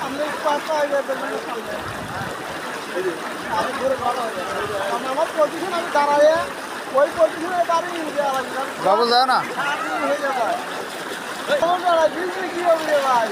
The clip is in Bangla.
আমরা পাঁচটা হয়ে যাবে সামনে আমি ঘুরে ভালো হয়ে যাবে আমার পজিশন আমি দাঁড়ায় ওই পজিশনে দাঁড়িয়ে বাবু যায় না হয়ে যাবে কি হবে রে ভাই